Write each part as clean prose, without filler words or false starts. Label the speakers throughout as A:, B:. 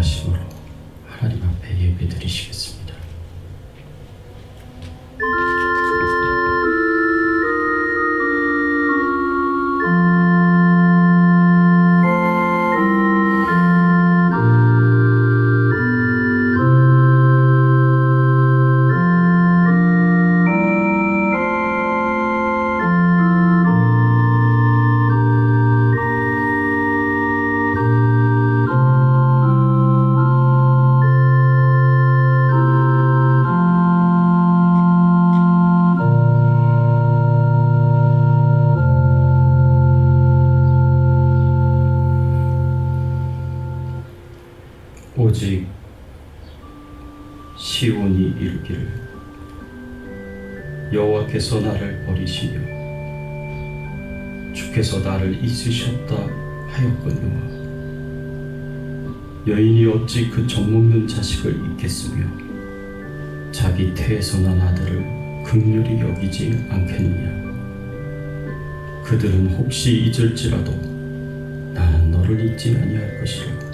A: 기도하심으로 하나님 앞에 예배드리시겠습니다. 오직 시온이 이르기를 여호와께서 나를 버리시며 주께서 나를 잊으셨다 하였거니와 여인이 어찌 그 젖먹는 자식을 잊겠으며 자기 태에서 난 아들을 긍휼히 여기지 않겠느냐. 그들은 혹시 잊을지라도 나는 너를 잊지 아니할 것이라.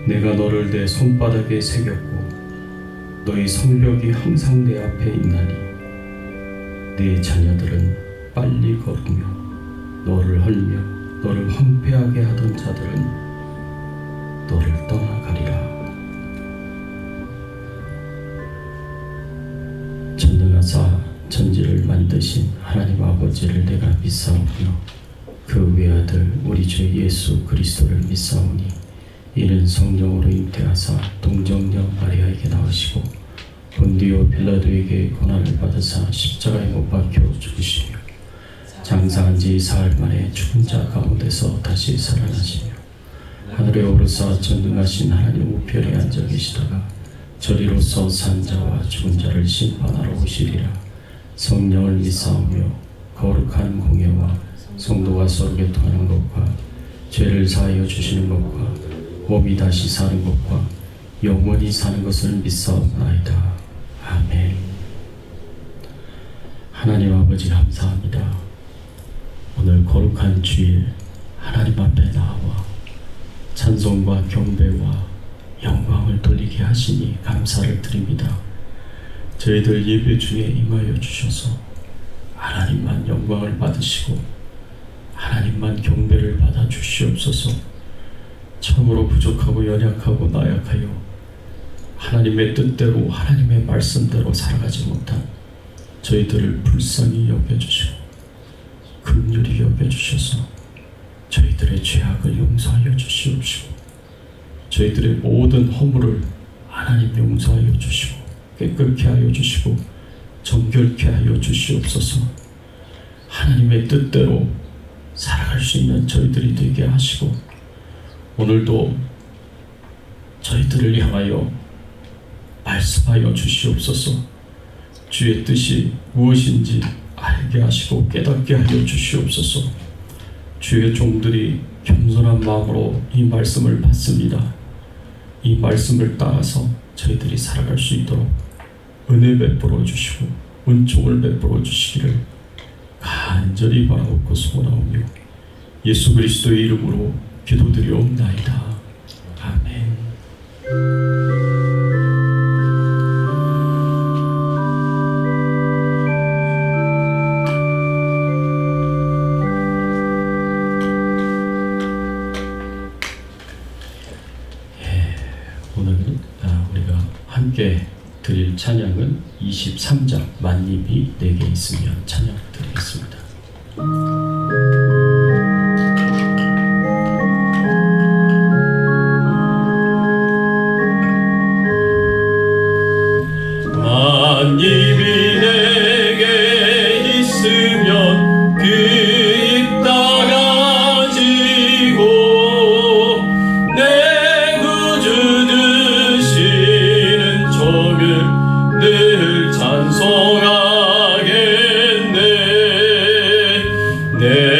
A: 내가 너를 내 손바닥에 새겼고 너희 성벽이 항상 내 앞에 있나니 네 자녀들은 빨리 걸으며 너를 헐며 너를 황폐하게 하던 자들은 너를 떠나가리라. 전능하사 천지를 만드신 하나님 아버지를 내가 믿사오며 그 외아들 우리 주 예수 그리스도를 믿사오니 이는 성령으로 잉태하사 동정녀 마리아에게 나으시고 본디오 빌라도에게 고난을 받으사 십자가에 못 박혀 죽으시며 장사한 지 사흘 만에 죽은 자 가운데서 다시 살아나시며 하늘에 오르사 전능하신 하나님 우편에 앉아 계시다가 저리로서 산 자와 죽은 자를 심판하러 오시리라. 성령을 믿사오며 거룩한 공예와 성도가 서로 교통하는 것과 죄를 사하여 주시는 것과 몸이 다시 사는 것과 영원히 사는 것을 믿사옵나이다. 아멘. 하나님 아버지 감사합니다. 오늘 거룩한 주일 하나님 앞에 나와 찬송과 경배와 영광을 돌리게 하시니 감사를 드립니다. 저희들 예배 중에 임하여 주셔서 하나님만 영광을 받으시고 하나님만 경배를 받아 주시옵소서. 참으로 부족하고 연약하고 나약하여 하나님의 뜻대로 하나님의 말씀대로 살아가지 못한 저희들을 불쌍히 여겨주시고 긍휼히 여겨주셔서 저희들의 죄악을 용서하여 주시옵시고 저희들의 모든 허물을 하나님 용서하여 주시고 깨끗게 하여 주시고 정결케 하여 주시옵소서. 하나님의 뜻대로 살아갈 수 있는 저희들이 되게 하시고 오늘도 저희들을 향하여 말씀하여 주시옵소서. 주의 뜻이 무엇인지 알게 하시고 깨닫게 하여 주시옵소서. 주의 종들이 겸손한 마음으로 이 말씀을 받습니다. 이 말씀을 따라서 저희들이 살아갈 수 있도록 은혜 베풀어 주시고 은총을 베풀어 주시기를 간절히 바라옵고 소원하오며 예수 그리스도의 이름으로 기도드리옵나이다. 아멘. 오늘 우리가 함께 드릴 찬양은 23장 만님이 내게 있으면 찬양 드리겠습니다.
B: 만님이 내게 있으면 그 입 닫아지고 내 구주 되시는 종을 늘 찬송하겠네. 내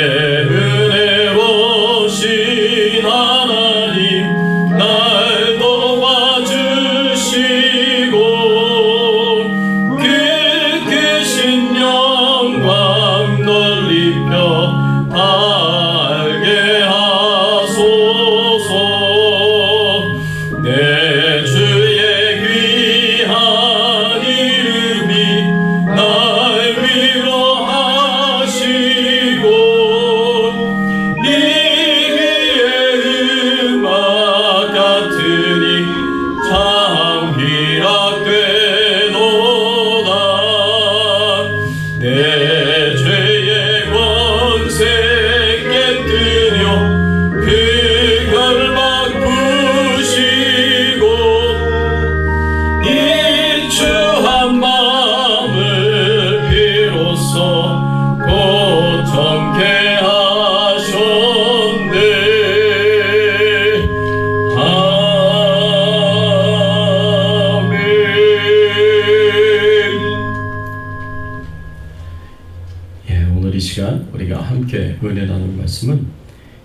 A: 함께 은혜 나눌 말씀은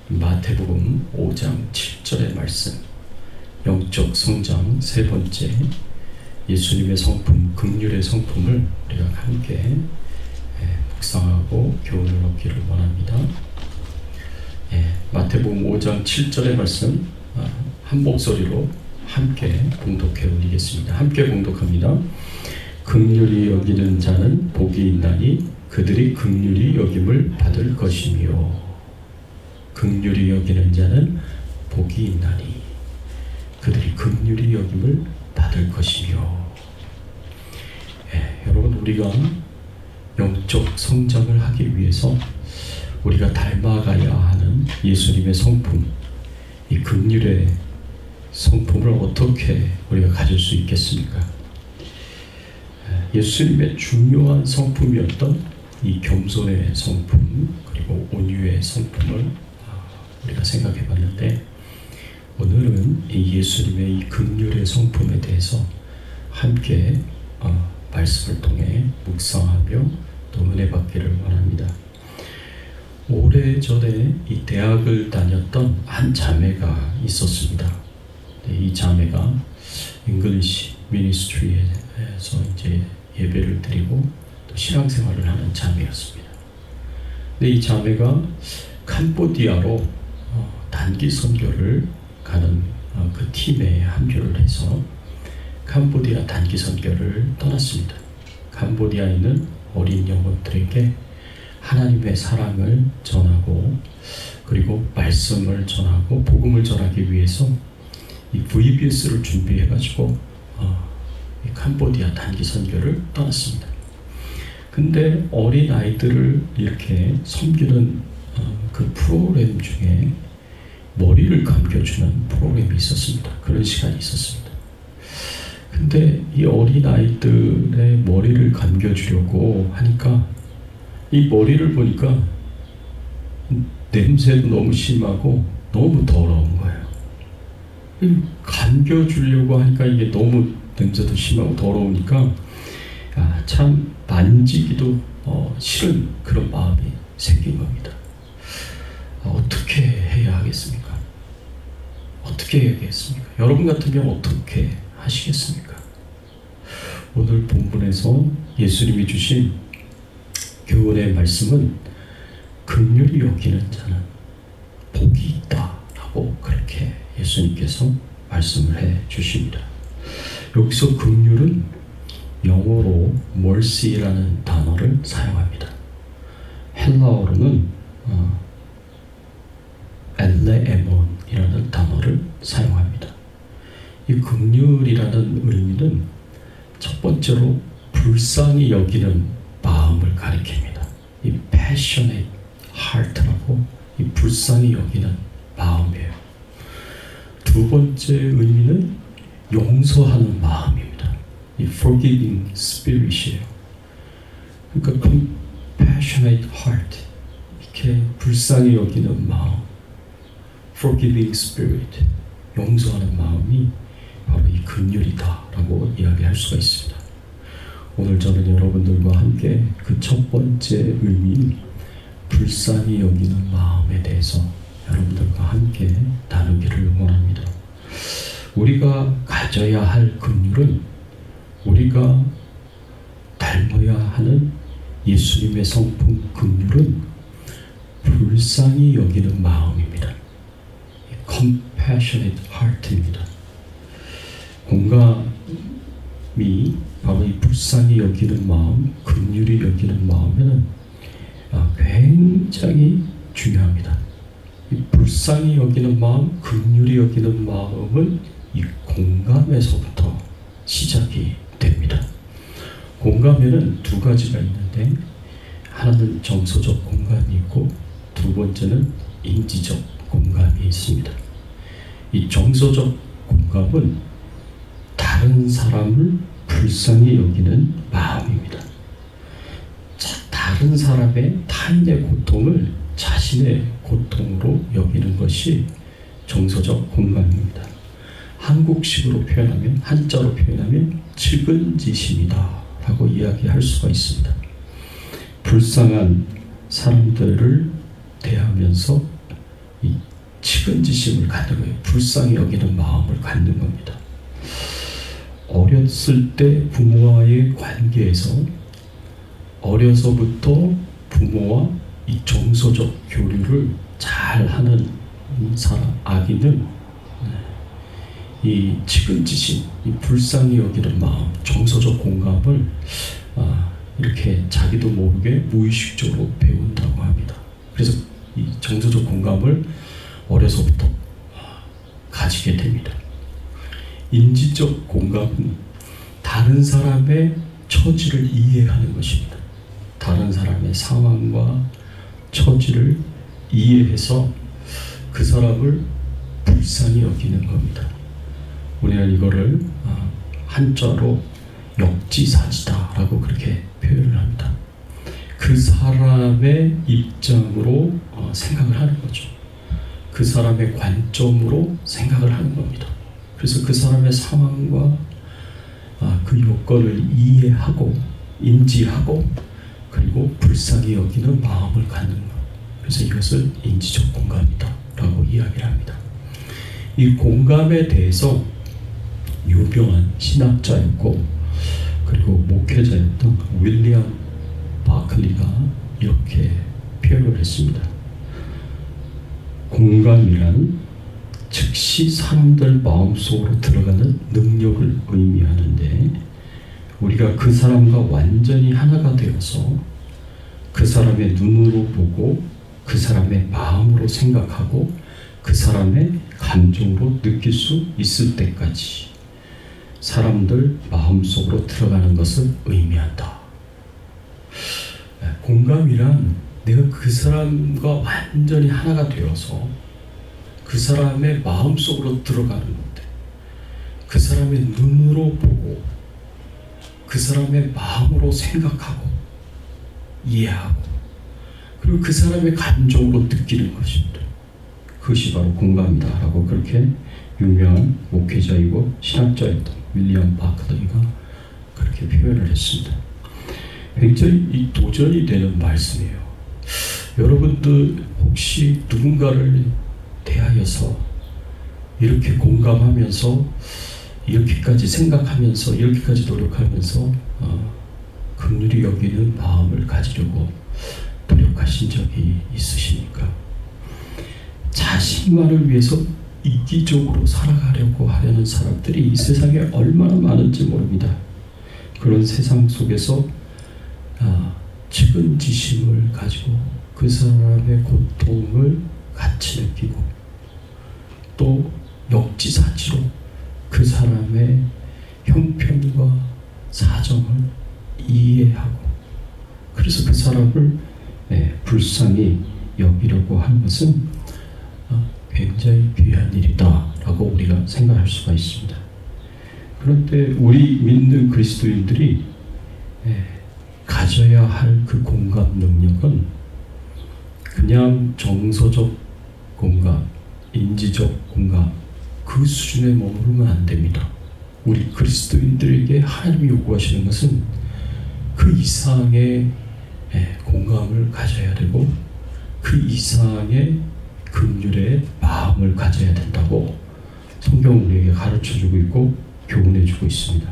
A: 마태복음 5장 7절의 말씀, 영적 성장 세 번째, 예수님의 성품, 긍휼의 성품을 우리가 함께 묵상하고 교훈을 얻기를 원합니다. 마태복음 5장 7절의 말씀 한 목소리로 함께 봉독해 올리겠습니다. 함께 봉독합니다. 긍휼히 여기는 자는 복이 있나니 그들이 긍휼히 여김을 받을 것이며, 긍휼히 여기는 자는 복이 있나니 그들이 긍휼히 여김을 받을 것이며. 여러분, 우리가 영적 성장을 하기 위해서 우리가 닮아가야 하는 예수님의 성품, 이 긍휼의 성품을 어떻게 우리가 가질 수 있겠습니까? 예수님의 중요한 성품이었던 이 겸손의 성품, 그리고 온유의 성품을 우리가 생각해 봤는데, 오늘은 이 예수님의 이 긍휼의 성품에 대해서 함께 말씀을 통해 묵상하며 또 은혜 받기를 원합니다. 오래전에 이 대학을 다녔던 한 자매가 있었습니다. 이 자매가 잉글리시 미니스트리에서 이제 예배를 드리고 또 신앙생활을 하는 자매였습니다. 근데 이 자매가 캄보디아로 단기 선교를 가는 그 팀에 합류를 해서 캄보디아 단기 선교를 떠났습니다. 캄보디아에 있는 어린 영혼들에게 하나님의 사랑을 전하고, 그리고 말씀을 전하고 복음을 전하기 위해서 이 VBS를 준비해가지고 이 캄보디아 단기 선교를 떠났습니다. 근데 어린 아이들을 이렇게 섬기는 그 프로그램 중에 머리를 감겨주는 프로그램이 있었습니다. 그런 시간이 있었습니다. 근데 이 어린 아이들의 머리를 감겨주려고 하니까 이 머리를 보니까 냄새도 너무 심하고 너무 더러운 거예요. 감겨주려고 하니까 이게 너무 냄새도 심하고 더러우니까 참 만지기도 싫은 그런 마음이 생긴 겁니다. 어떻게 해야 하겠습니까? 어떻게 해야겠습니까? 여러분 같으면 어떻게 하시겠습니까? 오늘 본문에서 예수님이 주신 교훈의 말씀은 긍휼히 여기는 자는 복이 있다라고 그렇게 예수님께서 말씀을 해 주십니다. 여기서 긍휼은 영어로 mercy라는 단어를 사용합니다. 헬라어로는 엘레에몬이라는 단어를 사용합니다. 이 긍휼이라는 의미는 첫 번째로 불쌍히 여기는 마음을 가리킵니다. 이 passionate heart라고, 이 불쌍히 여기는 마음이에요. 두 번째 의미는 용서하는 마음입니다. 이 forgiving spirit이에요. 그러니까 compassionate heart, 이렇게 불쌍히 여기는 마음, forgiving spirit, 용서하는 마음이 바로 이 긍휼이다라고 이야기할 수가 있습니다. 오늘 저는 여러분들과 함께 그 첫 번째 의미인 불쌍히 여기는 마음에 대해서 여러분들과 함께 나누기를 원합니다. 우리가 가져야 할 긍휼은 우리가 닮아야 하는 예수님의 성품 긍휼은 불쌍히 여기는 마음입니다. compassionate heart입니다. 공감이 바로 이 불쌍히 여기는 마음, 긍휼히 여기는 마음에는 굉장히 중요합니다. 이 불쌍히 여기는 마음, 긍휼히 여기는 마음은 이 공감에서부터 시작이 됩니다. 공감에는 두 가지가 있는데, 하나는 정서적 공감이 있고 두 번째는 인지적 공감이 있습니다. 이 정서적 공감은 다른 사람을 불쌍히 여기는 마음입니다. 다른 사람의 타인의 고통을 자신의 고통으로 여기는 것이 정서적 공감입니다. 한국식으로 표현하면, 한자로 표현하면 측은지심이다 라고 이야기할 수가 있습니다. 불쌍한 사람들을 대하면서 이 측은지심을 갖는 거예요. 불쌍히 여기는 마음을 갖는 겁니다. 어렸을 때 부모와의 관계에서 어려서부터 부모와 이 정서적 교류를 잘 하는 사람, 아기는 이 측은지심, 이 불쌍히 여기는 마음, 정서적 공감을 이렇게 자기도 모르게 무의식적으로 배운다고 합니다. 그래서 이 정서적 공감을 어려서부터 가지게 됩니다. 인지적 공감은 다른 사람의 처지를 이해하는 것입니다. 다른 사람의 상황과 처지를 이해해서 그 사람을 불쌍히 여기는 겁니다. 우리는 이거를 한자로 역지사지다라고 그렇게 표현을 합니다. 그 사람의 입장으로 생각을 하는 거죠. 그 사람의 관점으로 생각을 하는 겁니다. 그래서 그 사람의 상황과 그 요건을 이해하고 인지하고 그리고 불쌍히 여기는 마음을 갖는 것. 그래서 이것을 인지적 공감이다 라고 이야기를 합니다. 이 공감에 대해서 유명한 신학자였고 그리고 목회자였던 윌리엄 바클리가 이렇게 표현을 했습니다. 공감이란 즉시 사람들 마음속으로 들어가는 능력을 의미하는데 우리가 그 사람과 완전히 하나가 되어서 그 사람의 눈으로 보고 그 사람의 마음으로 생각하고 그 사람의 감정으로 느낄 수 있을 때까지 사람들 마음속으로 들어가는 것을 의미한다. 공감이란 내가 그 사람과 완전히 하나가 되어서 그 사람의 마음속으로 들어가는 건데 그 사람의 눈으로 보고 그 사람의 마음으로 생각하고 이해하고 그리고 그 사람의 감정으로 느끼는 것입니다. 그것이 바로 공감이다라고 그렇게 유명한 목회자이고 신학자였던 윌리엄 바클리가 그렇게 표현을 했습니다. 굉장히 이 도전이 되는 말씀이에요. 여러분들 혹시 누군가를 대하여서 이렇게 공감하면서 이렇게까지 생각하면서 이렇게까지 노력하면서 긍휼히 여기는 마음을 가지려고 노력하신 적이 있으십니까? 자신만을 위해서 이기적으로 살아가려고 하려는 사람들이 이 세상에 얼마나 많은지 모릅니다. 그런 세상 속에서 측은지심을 가지고 그 사람의 고통을 같이 느끼고 또 역지사지로 그 사람의 형편과 사정을 이해하고 그래서 그 사람을 불쌍히 여기려고 하는 것은 굉장히 귀한 일이다 라고 우리가 생각할 수가 있습니다. 그런데 우리 믿는 그리스도인들이 가져야 할 그 공감 능력은 그냥 정서적 공감, 인지적 공감 그 수준에 머무르면 안 됩니다. 우리 그리스도인들에게 하나님이 요구하시는 것은 그 이상의 공감을 가져야 되고 그 이상의 긍휼의 마음을 가져야 된다고 성경은 우리에게 가르쳐주고 있고 교훈해주고 있습니다.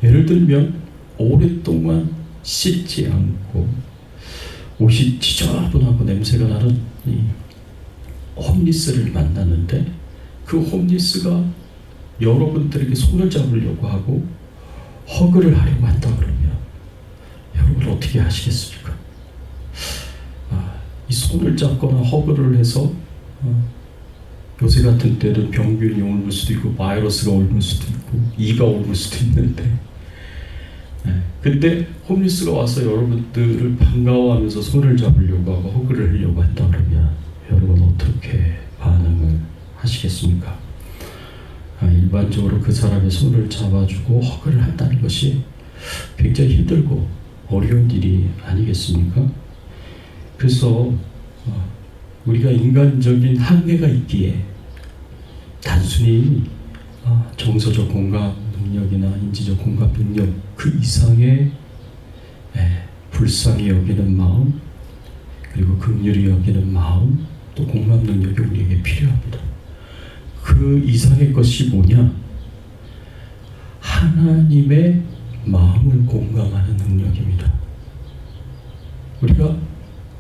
A: 예를 들면 오랫동안 씻지 않고 옷이 지저분하고 냄새가 나는 이 홈리스를 만났는데 그 홈리스가 여러분들에게 손을 잡으려고 하고 허그를 하려고 한다 그러면 여러분 어떻게 하시겠습니까? 이 손을 잡거나 허그를 해서 요새 같은 때는 병균이 옮을 수도 있고 바이러스가 옮을 수도 있고 이가 옮을 수도 있는데 근데 홈리스가 와서 여러분들을 반가워하면서 손을 잡으려고 하고 허그를 하려고 한다 그러면 여러분 어떻게 반응을 하시겠습니까? 일반적으로 그 사람의 손을 잡아주고 허그를 한다는 것이 굉장히 힘들고 어려운 일이 아니겠습니까? 그래서 우리가 인간적인 한계가 있기에 단순히 정서적 공감 능력이나 인지적 공감 능력 그 이상의 불쌍히 여기는 마음 그리고 긍휼히 여기는 마음, 또 공감 능력이 우리에게 필요합니다. 그 이상의 것이 뭐냐? 하나님의 마음을 공감하는 능력입니다. 우리가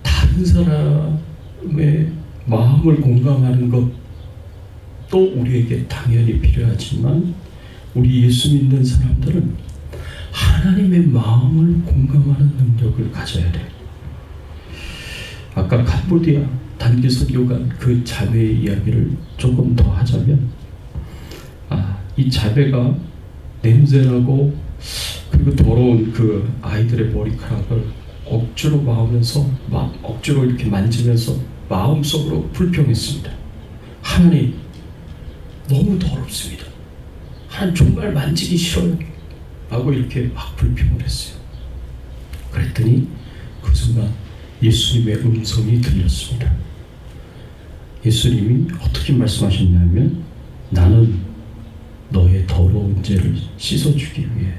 A: 다른 사람의 마음을 공감하는 것도 우리에게 당연히 필요하지만 우리 예수 믿는 사람들은 하나님의 마음을 공감하는 능력을 가져야 돼요. 아까 캄보디아 단기 선교관 그 자매의 이야기를 조금 더 하자면, 이 자매가 냄새나고 그리고 더러운 그 아이들의 머리카락을 억지로 막으면서 억지로 이렇게 만지면서 마음속으로 불평했습니다. 하나님, 너무 더럽습니다. 하나님, 정말 만지기 싫어요. 라고 이렇게 막 불평을 했어요. 그랬더니 그 순간 예수님의 음성이 들렸습니다. 예수님이 어떻게 말씀하셨냐면, 나는 너의 더러운 죄를 씻어주기 위해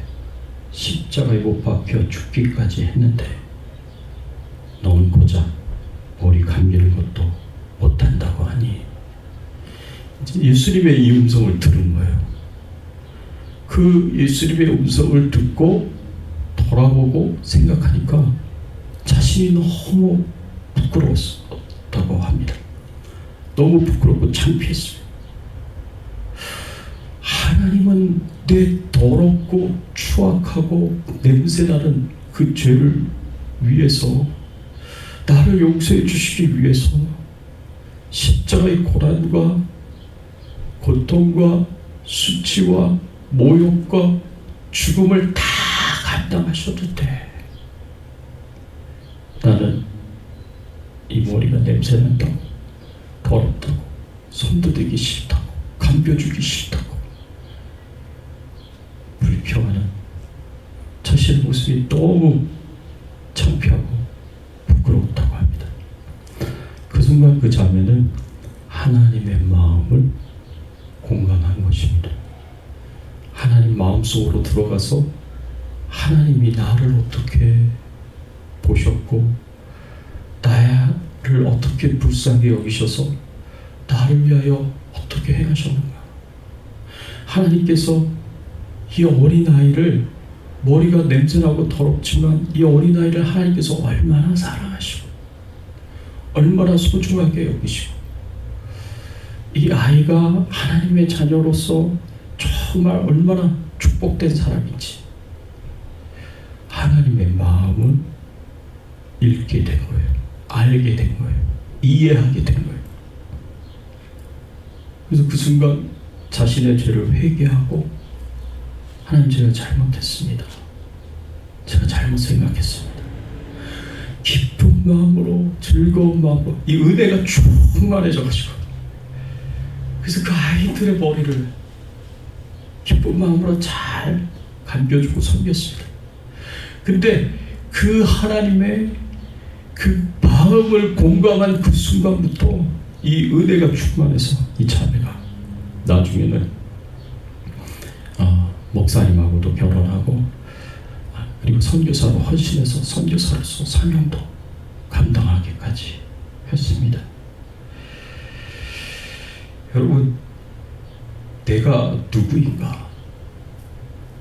A: 십자가에 못 박혀 죽기까지 했는데 너는 고작 머리 감기는 것도 못한다고 하니. 예수님의 이 음성을 들은 거예요. 그 예수님의 음성을 듣고 돌아보고 생각하니까 자신이 너무 부끄러웠다고 합니다. 너무 부끄럽고 창피했어요. 하나님은 내 더럽고 추악하고 냄새나는 그 죄를 위해서, 나를 용서해 주시기 위해서 십자가의 고난과 고통과 수치와 모욕과 죽음을 다 감당하셔도 돼. 나는 이 머리가 냄새난다고, 더럽다고, 손도 대기 싫다고, 감겨주기 싫다고 불평하는 자신의 모습이 너무 창피하고 부끄럽다고 합니다. 그 순간 그 자매는 하나님의 마음을 공감한 것입니다. 하나님 마음속으로 들어가서 하나님이 나를 어떻게 보셨고 나를 어떻게 불쌍히 여기셔서 나를 위하여 어떻게 행하셨는가. 하나님께서 이 어린아이를, 머리가 냄새나고 더럽지만 이 어린아이를 하나님께서 얼마나 사랑하시고 얼마나 소중하게 여기시고, 이 아이가 하나님의 자녀로서 정말 얼마나 축복된 사람인지 하나님의 마음을 읽게 된 거예요. 알게 된 거예요. 이해하게 된 거예요. 그래서 그 순간 자신의 죄를 회개하고, 하나님, 제가 잘못했습니다. 제가 잘못 생각했습니다. 기쁜 마음으로, 즐거운 마음으로 이 은혜가 충만해져가지고, 그래서 그 아이들의 머리를 기쁜 마음으로 잘 감겨주고 섬겼습니다. 근데 그 하나님의 그 마음을 공감한 그 순간부터 이 은혜가 충만해서 이 자매가 나중에는 목사님하고도 결혼하고, 그리고 선교사로 헌신해서 선교사로서 사명도 감당하기까지 했습니다. 여러분, 내가 누구인가?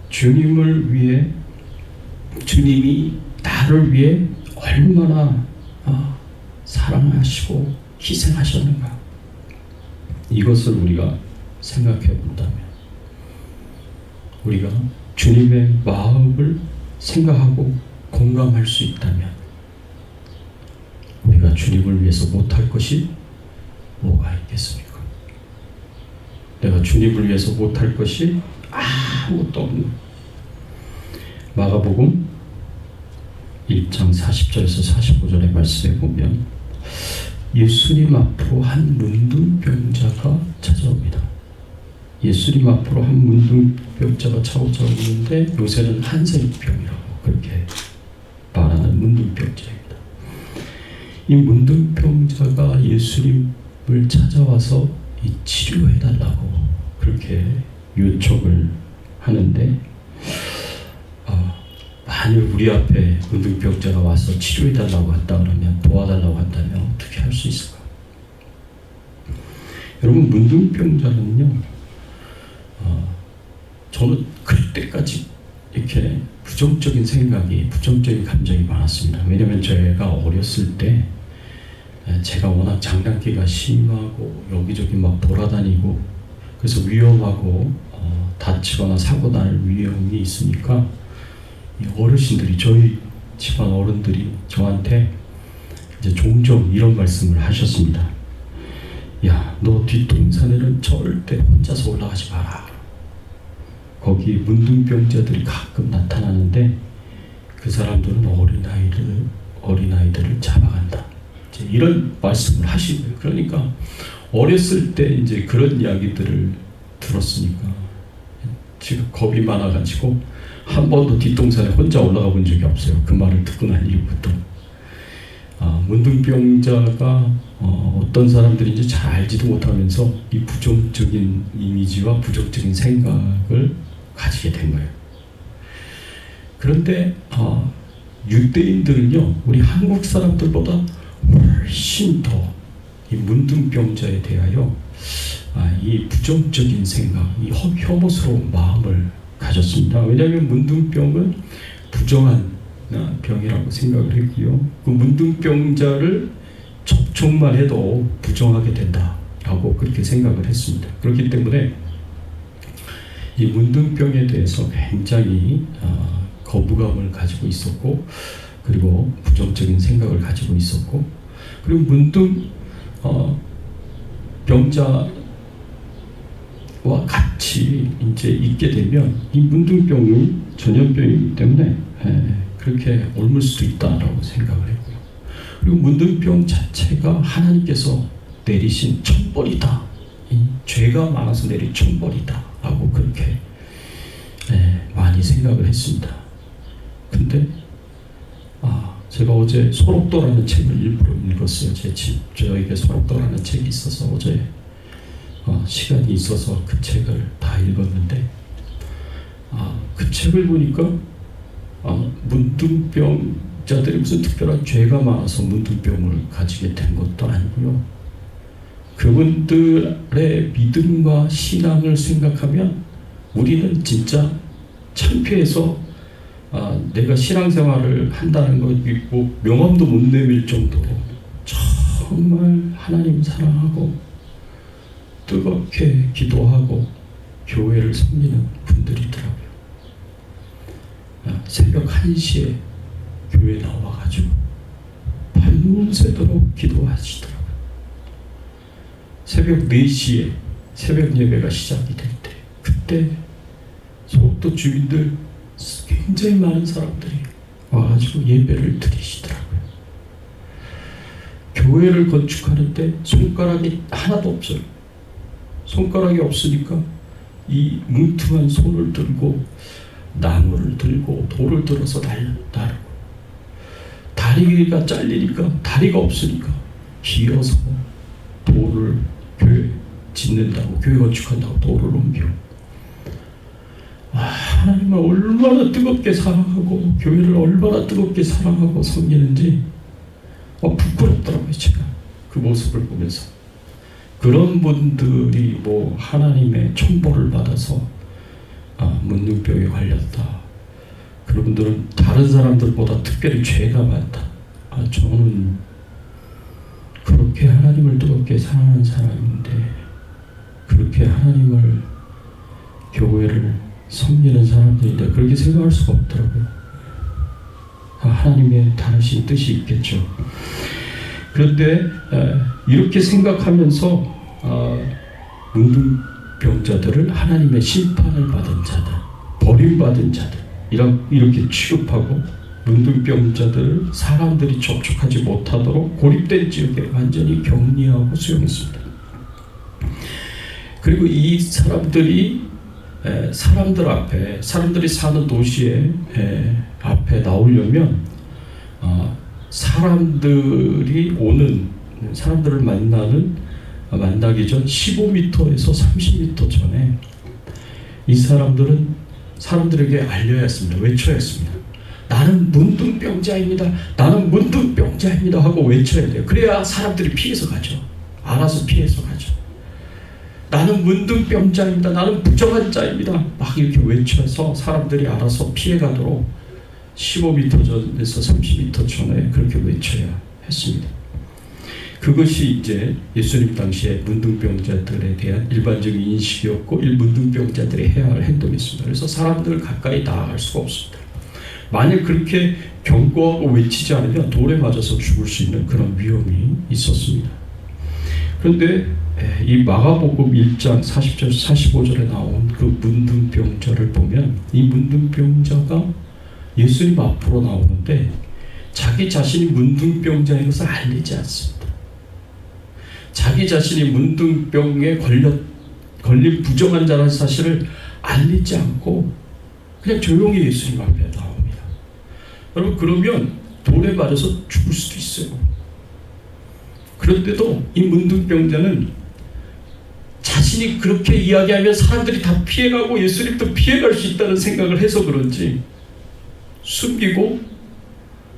A: 주님을 위해, 주님이 나를 위해 얼마나 사랑하시고 희생하셨는가? 이것을 우리가 생각해 본다면, 우리가 주님의 마음을 생각하고 공감할 수 있다면, 우리가 주님을 위해서 못할 것이 뭐가 있겠습니까? 내가 주님을 위해서 못할 것이 아무것도 없는, 마가복음 1장 40절에서 45절의 말씀에 보면 예수님 앞으로 한 문둥병자가 찾아옵니다. 예수님 앞으로 한 문둥병자가 찾아오는데, 요새는 한센병이라고 그렇게 말하는 문둥병자입니다. 이 문둥병자가 예수님을 찾아와서 이 치료해달라고 그렇게 요청을 하는데, 만일 우리 앞에 문둥병자가 와서 치료해달라고 한다 그러면, 도와달라고 한다면 어떻게 할 수 있을까? 여러분, 문둥병자는요, 저는 그때까지 이렇게 부정적인 생각이, 부정적인 감정이 많았습니다. 왜냐면 제가 어렸을 때 제가 워낙 장난기가 심하고 여기저기 막 돌아다니고 그래서 위험하고 다치거나 사고 날 위험이 있으니까 이 어르신들이, 저희 집안 어른들이 저한테 이제 종종 이런 말씀을 하셨습니다. 야, 너 뒷동산에는 절대 혼자서 올라가지 마라. 거기 문둥병자들이 가끔 나타나는데 그 사람들은 어린아이들을 잡아간다. 이제 이런 말씀을 하시고요. 그러니까 어렸을 때 이제 그런 이야기들을 들었으니까 지금 겁이 많아가지고 한 번도 뒷동산에 혼자 올라가 본 적이 없어요. 그 말을 듣고 난 이후부터. 문둥병자가 어떤 사람들인지 잘 알지도 못하면서 이 부정적인 이미지와 부정적인 생각을 가지게 된 거예요. 그런데 유대인들은요, 우리 한국 사람들보다 훨씬 더 이 문둥병자에 대하여 이 부정적인 생각, 이 혐오스러운 마음을 가졌습니다. 왜냐하면 문둥병은 부정한 병이라고 생각을 했고요. 그 문둥병자를 접촉만 해도 부정하게 된다라고 그렇게 생각을 했습니다. 그렇기 때문에 이 문둥병에 대해서 굉장히 거부감을 가지고 있었고, 그리고 부정적인 생각을 가지고 있었고, 그리고 문둥병자와 같이 이제 있게 되면 이 문둥병은 전염병이기 때문에 그렇게 옮을 수도 있다라고 생각을 했고요. 그리고 문둥병 자체가 하나님께서 내리신 천벌이다. 이 죄가 많아서 내린 천벌이다라고 그렇게 많이 생각을 했습니다. 근데 제가 어제 소록도라는 책을 일부러 읽었어요. 저에게 소록도라는 책이 있어서 어제 시간이 있어서 그 책을 다 읽었는데 그 책을 보니까 문둥병자들이 무슨 특별한 죄가 많아서 문둥병을 가지게 된 것도 아니고요. 그분들의 믿음과 신앙을 생각하면 우리는 진짜 창피해서 내가 신앙생활을 한다는 거 뭐 명함도 못 내밀 정도로 정말 하나님 사랑하고 뜨겁게 기도하고 교회를 섬기는 분들이더라고요. 새벽 1시에 교회 나와가지고 밤새도록 기도하시더라고요. 새벽 4시에 새벽 예배가 시작이 될 때, 그때 소록도 주민들 굉장히 많은 사람들이 와가지고 예배를 드리시더라고요. 교회를 건축하는데 손가락이 하나도 없어요. 손가락이 없으니까 이 뭉퉁한 손을 들고 나무를 들고 돌을 들어서 나르고, 다리가 잘리니까 다리가 없으니까 기어서 돌을 교회 짓는다고, 교회 건축한다고 돌을 옮겨. 하나님을 얼마나 뜨겁게 사랑하고 교회를 얼마나 뜨겁게 사랑하고 섬기는지 부끄럽더라고요. 제가 그 모습을 보면서. 그런 분들이 뭐 하나님의 천벌을 받아서 문둥병에 걸렸다, 그런 분들은 다른 사람들보다 특별히 죄가 많다. 저는 그렇게 하나님을 뜨겁게 사랑하는 사람인데 그렇게 하나님을, 교회를 섬기는 사람들인데 그렇게 생각할 수가 없더라고요. 하나님의 다르신 뜻이 있겠죠. 그런데 이렇게 생각하면서 문둥병자들을 하나님의 심판을 받은 자들, 버림받은 자들 이렇게 취급하고, 문둥병자들을 사람들이 접촉하지 못하도록 고립된 지역에 완전히 격리하고 수용했습니다. 그리고 이 사람들이 사람들 앞에, 사람들이 사는 도시에 앞에 나오려면 사람들을 만나기 전 15m에서 30m 전에 이 사람들은 사람들에게 알려야 했습니다. 외쳐야 했습니다. 나는 문둥병자입니다. 나는 문둥병자입니다 하고 외쳐야 돼요. 그래야 사람들이 피해서 가죠. 알아서 피해서 가죠. 나는 문둥병자입니다. 나는 부정한 자입니다. 막 이렇게 외쳐서 사람들이 알아서 피해가도록 15m 전에서 30m 전에 그렇게 외쳐야 했습니다. 그것이 이제 예수님 당시에 문둥병자들에 대한 일반적인 인식이었고 문둥병자들이 해야 할 행동이었습니다. 그래서 사람들 가까이 나아갈 수가 없습니다. 만약 그렇게 경고하고 외치지 않으면 돌에 맞아서 죽을 수 있는 그런 위험이 있었습니다. 그런데 이 마가복음 1장 40절 45절에 나온 그 문둥병자를 보면 이 문둥병자가 예수님 앞으로 나오는데 자기 자신이 문둥병자인 것을 알리지 않습니다. 자기 자신이 문둥병에 걸린 부정한 자라는 사실을 알리지 않고 그냥 조용히 예수님 앞에 나옵니다. 여러분, 그러면 돌에 맞아서 죽을 수도 있어요. 그런데도 이 문둥병자는 자신이 그렇게 이야기하면 사람들이 다 피해가고 예수님도 피해갈 수 있다는 생각을 해서 그런지 숨기고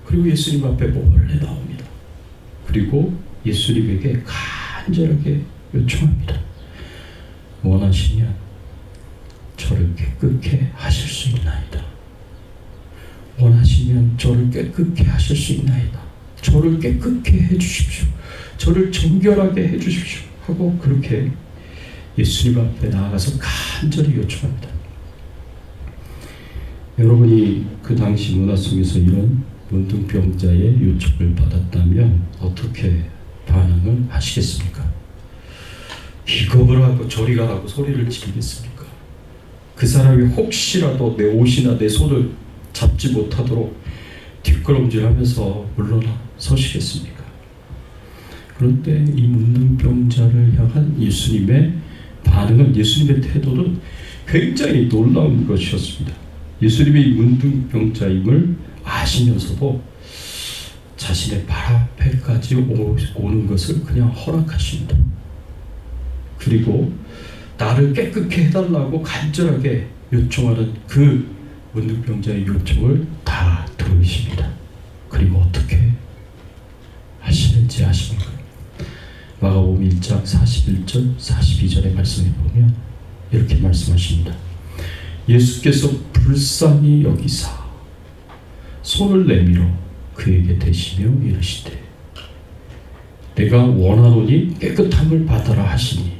A: 그리고 예수님 앞에 몰래 나옵니다. 그리고 예수님에게 간절하게 요청합니다. 원하시면 저를 깨끗게 하실 수 있나이다. 원하시면 저를 깨끗게 하실 수 있나이다. 저를 깨끗게 해주십시오. 저를 정결하게 해주십시오. 하고 그렇게 예수님 앞에 나아가서 간절히 요청합니다. 여러분이 그 당시 문화 속에서 이런 문둥병자의 요청을 받았다면 어떻게 반응을 하시겠습니까? 기겁을 하고 저리 가라고 소리를 지르겠습니까? 그 사람이 혹시라도 내 옷이나 내 손을 잡지 못하도록 뒷걸음질하면서 물러나 서시겠습니까? 그런데 이 문둥병자를 향한 예수님의 반응은, 예수님의 태도는 굉장히 놀라운 것이었습니다. 예수님이 이 문둥병자임을 아시면서도 자신의 발 앞에까지 오는 것을 그냥 허락하십니다. 그리고 나를 깨끗게 해달라고 간절하게 요청하는 그 문둥병자의 요청을 다 들으십니다. 그리고 어떻게 하시는지 아십니까? 마가복음 1장 41절 42절의 말씀에 보면 이렇게 말씀하십니다. 예수께서 불쌍히 여기사 손을 내밀어 그에게 대시며 이르시되 내가 원하노니 깨끗함을 받아라 하시니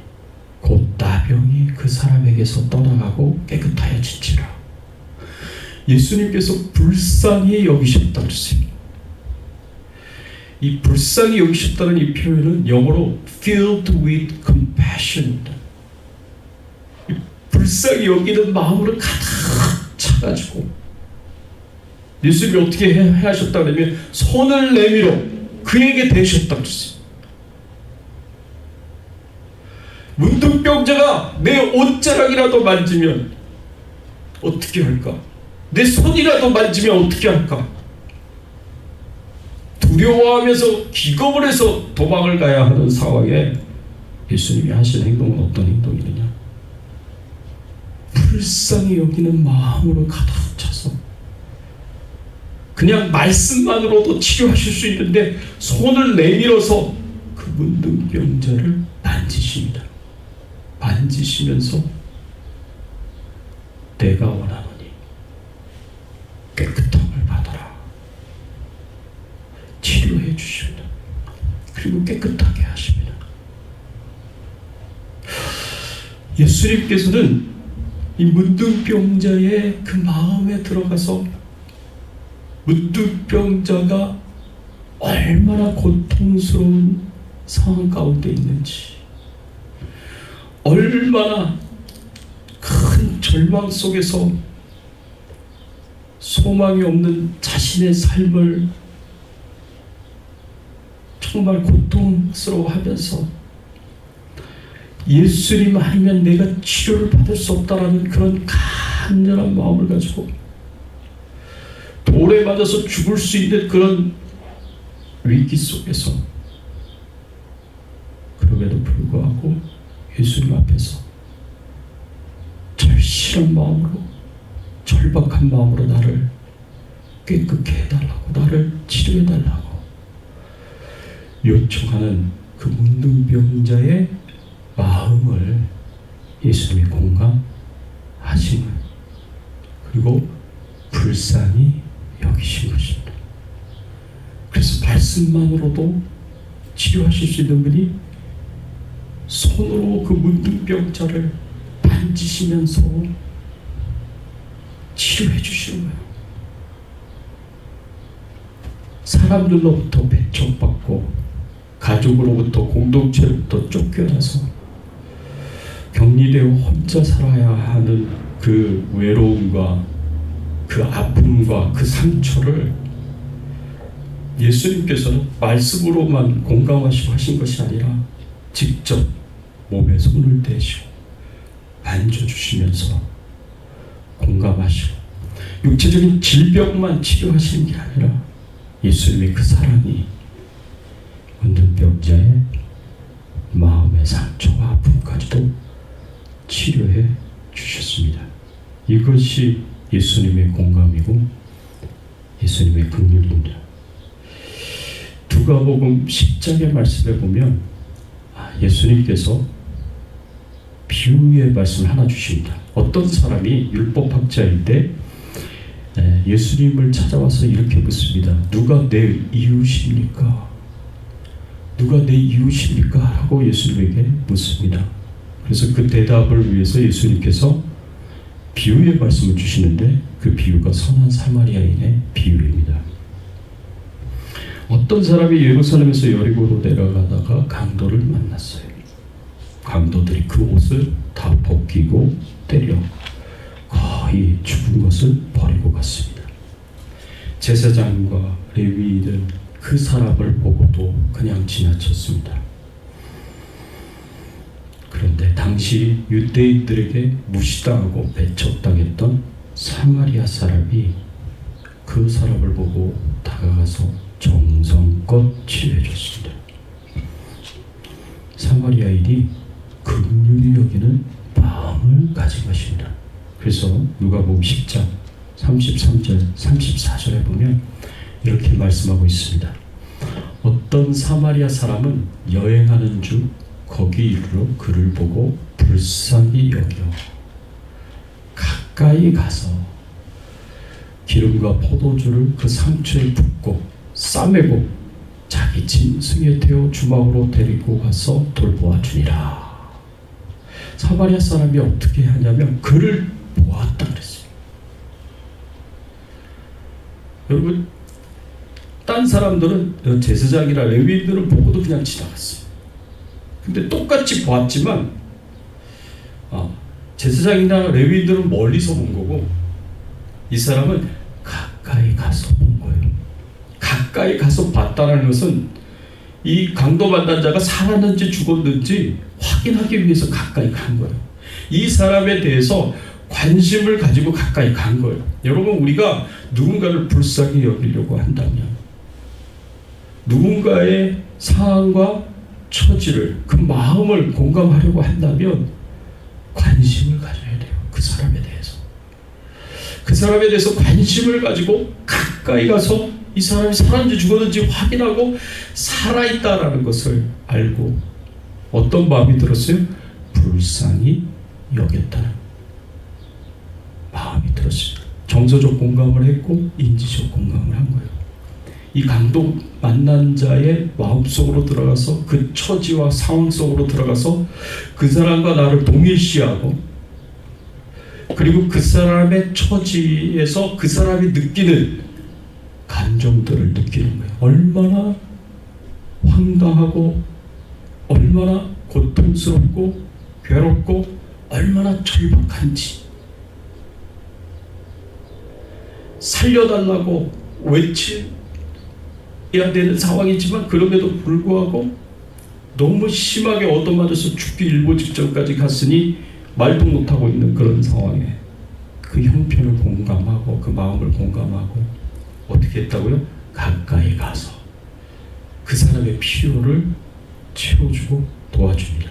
A: 곧 나병이 그 사람에게서 떠나가고 깨끗하여지니라. 예수님께서 불쌍히 여기셨다 그랬습니다. 이 불쌍히 여기셨다는 이 표현은 영어로 filled with compassion, 이 불쌍히 여기는 마음으로 가득 차가지고 예수님이 어떻게 하셨다 그러면 손을 내밀어 그에게 대셨다 그랬어요. 문둥병자가 내 옷자락이라도 만지면 어떻게 할까? 내 손이라도 만지면 어떻게 할까? 두려워하면서 기겁을 해서 도망을 가야 하는 상황에 예수님이 하신 행동은 어떤 행동이느냐? 불쌍히 여기는 마음으로 가득 차서 그냥 말씀만으로도 치료하실 수 있는데 손을 내밀어서 그 문둥병자를 만지십니다. 만지시면서 내가 원하노니 깨끗함을 받아라. 치료해 주십니다. 그리고 깨끗하게 하십니다. 예수님께서는 이 문둥병자의 그 마음에 들어가서 문둥병자가 얼마나 고통스러운 상황 가운데 있는지, 얼마나 큰 절망 속에서 소망이 없는 자신의 삶을 정말 고통스러워하면서 예수님 아니면 내가 치료를 받을 수 없다라는 그런 간절한 마음을 가지고 돌에 맞아서 죽을 수 있는 그런 위기 속에서 그럼에도 불구하고 예수님 앞에서 절실한 마음으로, 절박한 마음으로 나를 깨끗게 해달라고, 나를 치료해달라고 요청하는 그 문둥병자의 마음을 예수님이 공감하신 거예요. 그리고 불쌍히 여기신 것입니다. 그래서 말씀만으로도 치료하실 수 있는 분이 손으로 그 문둥병자를 만지시면서 치료해 주시는 거예요. 사람들로부터 배척받고 가족으로부터 공동체로부터 쫓겨나서 격리되어 혼자 살아야 하는 그 외로움과 그 아픔과 그 상처를 예수님께서는 말씀으로만 공감하시고 하신 것이 아니라 직접 몸에 손을 대시고 만져주시면서 공감하시고 육체적인 질병만 치료하시는 게 아니라 예수님의 그 사랑이 문둥병자의 마음의 상처와 아픔까지도 치료해 주셨습니다. 이것이 예수님의 공감이고 예수님의 긍휼입니다. 누가복음 10장의 말씀에 보면 예수님께서 비유의 말씀을 하나 주십니다. 어떤 사람이 율법학자인데 예수님을 찾아와서 이렇게 묻습니다. 누가 내 이웃입니까? 누가 내 이웃입니까? 하고 예수님에게 묻습니다. 그래서 그 대답을 위해서 예수님께서 비유의 말씀을 주시는데 그 비유가 선한 사마리아인의 비유입니다. 어떤 사람이 예루살렘에서 여리고로 내려가다가 강도를 만났어요. 강도들이 그 옷을 다 벗기고 때려 거의 죽은 것을 버리고 갔습니다. 제사장과 레위인은 그 사람을 보고도 그냥 지나쳤습니다. 그런데 당시 유대인들에게 무시당하고 배척당했던 사마리아 사람이 그 사람을 보고 다가가서 정성껏 치료해 줬습니다. 사마리아인이 긍휼히 여기는 마음을 가진 것입니다. 그래서 누가복음 10장 33절 34절에 보면 이렇게 말씀하고 있습니다. 어떤 사마리아 사람은 여행하는 중 거기 이르러 그를 보고 불쌍히 여겨 가까이 가서 기름과 포도주를 그 상처에 붓고 싸매고 자기 짐승에 태워 주막으로 데리고 가서 돌보아 주니라. 사마리아 사람이 어떻게 하냐면 그를 보았다 그랬어요. 여러분, 딴 사람들은 제사장이나 레위인들은 보고도 그냥 지나갔어요. 근데 똑같이 보았지만 제사장이나 레위인들은 멀리서 본 거고 이 사람은 가까이 가서 본 거예요. 가까이 가서 봤다는 것은 이 강도 만난 자가 살았는지 죽었는지 확인하기 위해서 가까이 간 거예요. 이 사람에 대해서 관심을 가지고 가까이 간 거예요. 여러분, 우리가 누군가를 불쌍히 여기려고 한다면 누군가의 상황과 처지를 그 마음을 공감하려고 한다면 관심을 가져야 돼요. 그 사람에 대해서. 그 사람에 대해서 관심을 가지고 가까이 가서 이 사람이 살았는지 죽었는지 확인하고 살아있다라는 것을 알고 어떤 마음이 들었어요? 불쌍히 여겼다는 마음이 들었습니다. 정서적 공감을 했고 인지적 공감을 한 거예요. 이 강도 만난 자의 마음속으로 들어가서 그 처지와 상황 속으로 들어가서 그 사람과 나를 동일시하고 그리고 그 사람의 처지에서 그 사람이 느끼는 감정들을 느끼는 거예요. 얼마나 황당하고 얼마나 고통스럽고 괴롭고 얼마나 절박한지 살려달라고 외쳐야 되는 상황이지만 그럼에도 불구하고 너무 심하게 얻어맞아서 죽기 일보 직전까지 갔으니 말도 못하고 있는 그런 상황에 그 형편을 공감하고 그 마음을 공감하고 어떻게 했다고요? 가까이 가서 그 사람의 필요를 채워주고 도와줍니다.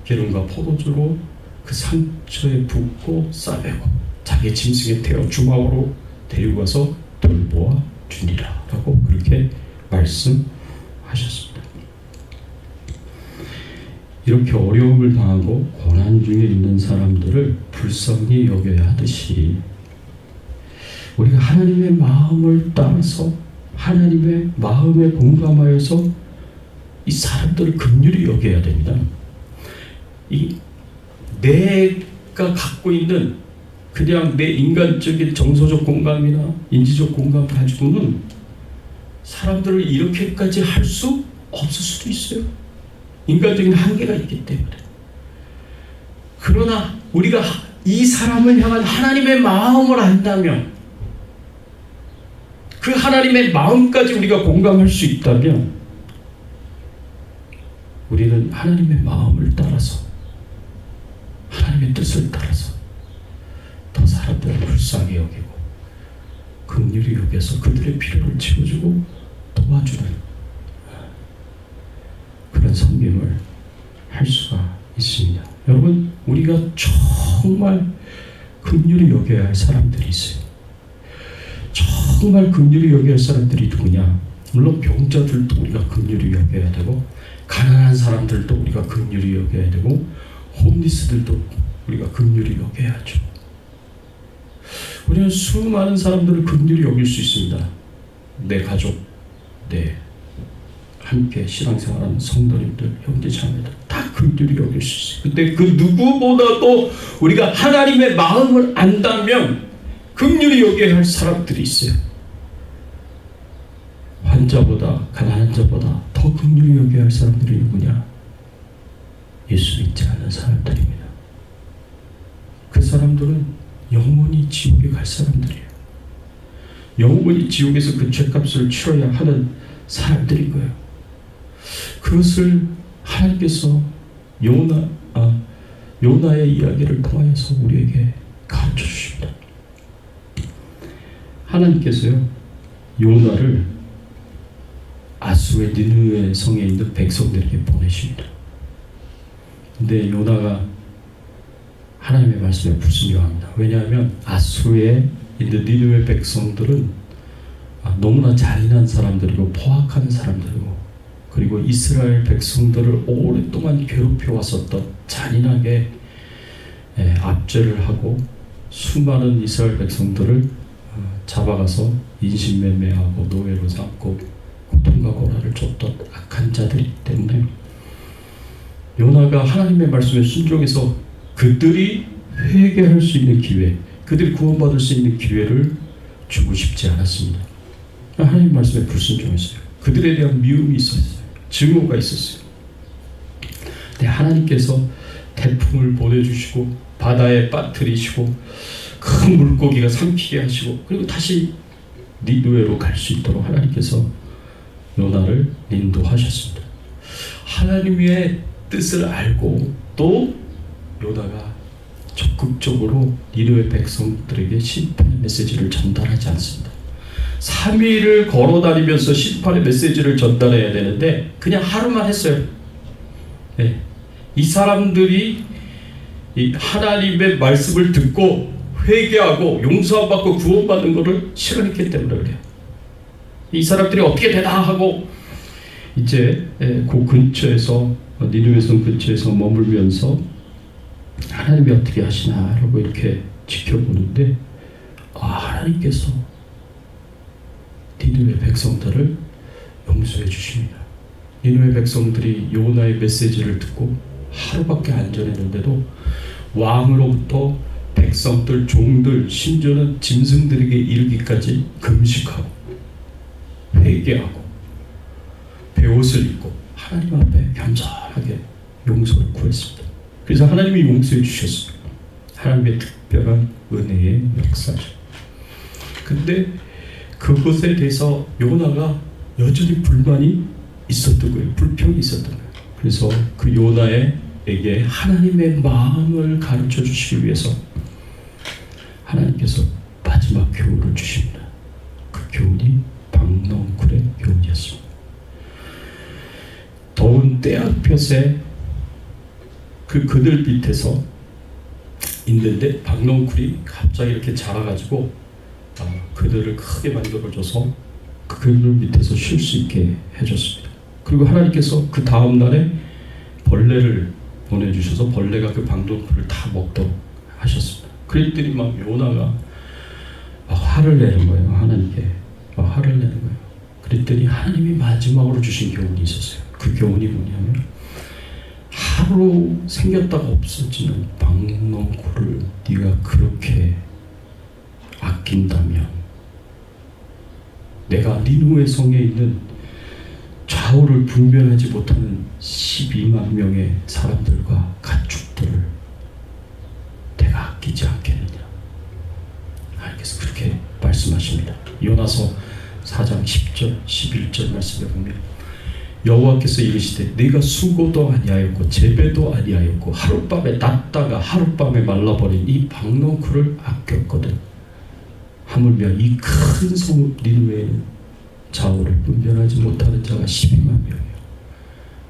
A: 기름과 포도주로 그 상처에 붓고 싸매고 자기 짐승에 태워 주막으로 데리고 가서 돌보아 주니라 라고 그렇게 말씀하셨습니다. 이렇게 어려움을 당하고 고난 중에 있는 사람들을 불쌍히 여겨야 하듯이 우리가 하나님의 마음을 따라서 하나님의 마음에 공감하여서 이 사람들을 긍휼히 여겨야 됩니다. 이 내가 갖고 있는 그냥 내 인간적인 정서적 공감이나 인지적 공감 가지고는 사람들을 이렇게까지 할 수 없을 수도 있어요. 인간적인 한계가 있기 때문에. 그러나 우리가 이 사람을 향한 하나님의 마음을 안다면, 그 하나님의 마음까지 우리가 공감할 수 있다면 우리는 하나님의 마음을 따라서, 하나님의 뜻을 따라서 더 사람들을 불쌍히 여기고 긍휼히 여겨서 그들의 필요를 채워주고 도와주는 그런 섬김을 할 수가 있습니다. 여러분, 우리가 정말 긍휼히 여겨야 할 사람들이 있어요. 정말 긍휼히 여겨야 할 사람들이 누구냐? 물론 병자들도 우리가 긍휼히 여겨야 되고, 가난한 사람들도 우리가 긍휼히 여겨야 되고, 홈리스들도 우리가 긍휼히 여겨야죠. 우리는 수많은 사람들을 긍휼히 여길 수 있습니다. 내 가족, 내 함께 신앙생활하는 성도님들, 형제자매들 다 긍휼히 여길 수 있어요. 근데 그 누구보다도 우리가 하나님의 마음을 안다면 긍휼히 여겨야 할 사람들이 있어요. 환자보다, 가난한 자보다 더 긍휼히 여겨야 할 사람들이 누구냐? 예수 믿지 않는 사람들입니다. 그 사람들은 영원히 지옥에 갈 사람들이에요. 영원히 지옥에서 그 죄값을 치러야 하는 사람들인 거예요. 그것을 하나님께서 요나의 이야기를 통하여서 우리에게 가르쳐 주십니다. 하나님께서요, 요나를 아수의 니느웨 성에 있는 백성들에게 보내십니다. 근데 요나가 하나님의 말씀에 불순종합니다. 왜냐하면 아수에 있는 니느웨 백성들은 너무나 잔인한 사람들이고 포악한 사람들이고, 그리고 이스라엘 백성들을 오랫동안 괴롭혀 왔었던, 잔인하게 압제를 하고 수많은 이스라엘 백성들을 잡아가서 인신매매하고 노예로 삼고 고통과 고난을 줬던 악한 자들이기 때문에 요나가 하나님의 말씀에 순종해서 그들이 회개할 수 있는 기회, 그들이 구원받을 수 있는 기회를 주고 싶지 않았습니다. 하나님 말씀에 불순종했어요. 그들에 대한 미움이 있었어요. 증오가 있었어요. 근데 하나님께서 태풍을 보내주시고 바다에 빠뜨리시고 큰 물고기가 삼키게 하시고, 그리고 다시 니느웨로 갈 수 있도록 하나님께서 요나를 인도하셨습니다. 하나님의 뜻을 알고 또 요나가 적극적으로 니느웨 백성들에게 심판의 메시지를 전달하지 않습니다. 3일을 걸어다니면서 심판의 메시지를 전달해야 되는데 그냥 하루만 했어요. 네. 이 사람들이 이 하나님의 말씀을 듣고 회개하고 용서받고 구원받는 것을 싫어했기 때문에 그래요. 이 사람들이 어떻게 되나 하고 이제 그 근처에서, 니느웨 성 근처에서 머물면서 하나님이 어떻게 하시나라고 이렇게 지켜보는데, 하나님께서 니느웨 백성들을 용서해 주십니다. 니느웨 백성들이 요나의 메시지를 듣고 하루밖에 안 지냈는데도 왕으로부터 백성들, 종들, 심지어는 짐승들에게 이르기까지 금식하고 회개하고 베옷을 입고 하나님 앞에 겸손하게 용서를 구했습니다. 그래서 하나님이 용서해 주셨어요. 하나님의 특별한 은혜의 역사죠. 근데 그것에 대해서 요나가 여전히 불만이 있었던 거예요. 불평이 있었던 거예요. 그래서 그 요나에게 하나님의 마음을 가르쳐 주시기 위해서 하나님께서 마지막 교훈을 주십니다. 그 교훈이 박넝쿨의 교훈이었습니다. 더운 떼약볕에 그 그늘 밑에서 있는데 박넝쿨이 갑자기 이렇게 자라가지고 그들을 크게 만들어줘서 그들 밑에서 쉴 수 있게 해줬습니다. 그리고 하나님께서 그 다음 날에 벌레를 보내주셔서 벌레가 그 방독풀을 다 먹도록 하셨습니다. 그랬더니 막 요나가 막 화를 내는 거예요. 하나님께 막 화를 내는 거예요. 그랬더니 하나님이 마지막으로 주신 교훈이 있었어요. 그 교훈이 뭐냐면 하루 생겼다가 없어지는 방농고를 네가 그렇게 아낀다면 내가 니누의 성에 있는 좌우를 분별하지 못하는 12만 명의 사람들과 가축들을 내가 아끼지 않겠느냐. 하나님께서 그렇게 말씀하십니다. 요나서 4장 10절 11절 말씀에 보면 여호와께서 이르시되 네가 수고도 아니하였고 재배도 아니하였고 하룻밤에 났다가 하룻밤에 말라버린 이 박농쿨을 아꼈거든. 하물며 이 큰 성 니느웨에는 좌우를 분별하지 못하는 자가 12만 명이요